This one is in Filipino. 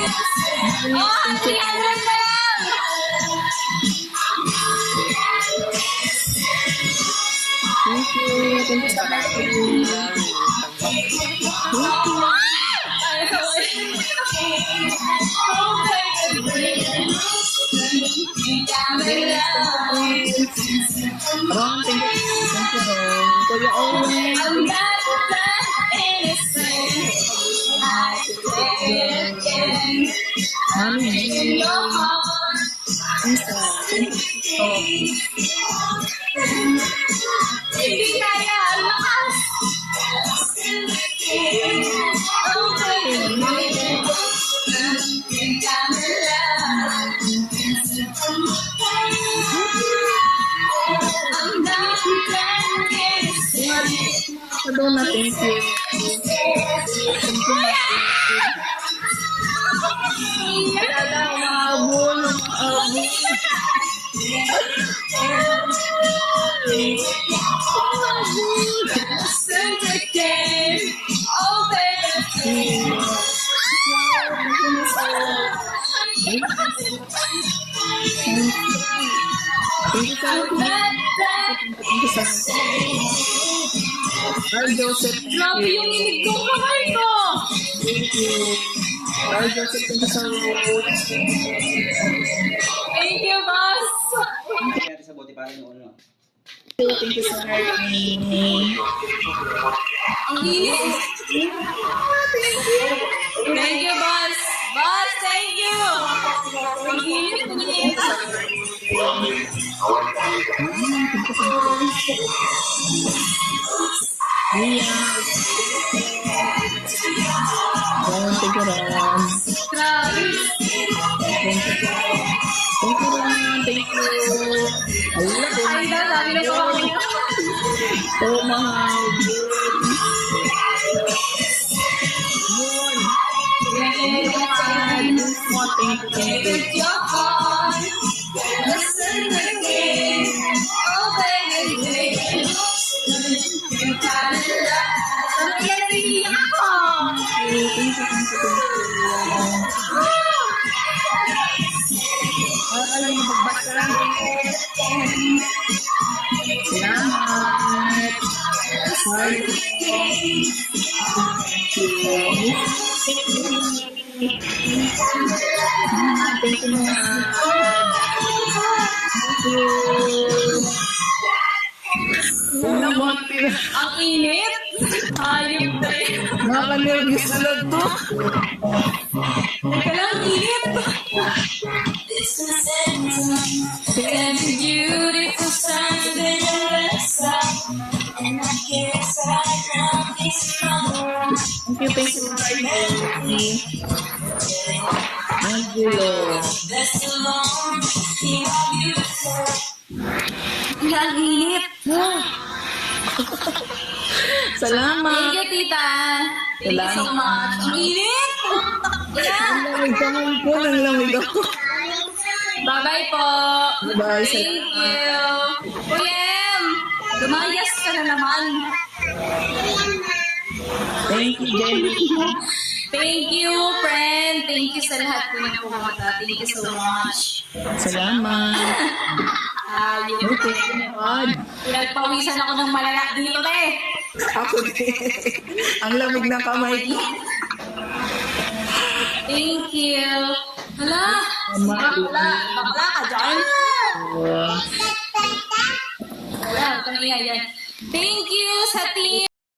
Oh, 300 na lang! Thank you. Thank you sa Ron, thank you. Thank you, Ron. Kuya Owen. I'm not that innocent. I say it again. Mami, In your heart. Isa. Hindi kaya lakas. Oh, baby. I'm not that innocent. Sa doon na, thank you. Wala lang, mahabol. Send again. Oh, baby. Thank you sa Carl Joseph. Grabe yung inig ko, kamay ko. Thank you. Carl Joseph, thank you sa votes. Thank you, boss. Kaya sa bote para yung ulo. Thank you sa Harry. Ang inis. Thank you, boss. Boss, thank you. Ang inis, ang inis. Ron, thank you, Ron. Grabe. Thank you, Ron. Thank you. Ala, Ay, sabi na ko ako. oh, mahal. Yun. Thank you. With your heart. Listen again. Oh, baby. You gotta love. Ano yan, naiiyak ako. Alam mo, magbasa lang. Salamat. Thank you. Ang init. Ayun na yun. Nakaka-nervous na lang to. Teka lang, init. And beautiful Sunday and I guess I love this summer. Thank you. Angulo. That's the long, beautiful. Ang init. Salamat. Thank you, tita. Thank you so much. Ang init. Yeah. Ang kamay ko, nang lamig ako. Bye-bye po. Bye-bye. Thank you. Kuya, lumayas ka na naman. Thank you, Jenny. Thank you, friend. Thank you sa lahat po ng pumunta. Thank you so much. Salamat. Ayun. Okay, God. Pinagpawisan ako ng malala dito, eh. Ako din. Ang lamig ng kamay ko. Thank you. Hala, bakla ka dyan. Wala, kami yan. Thank you sa team.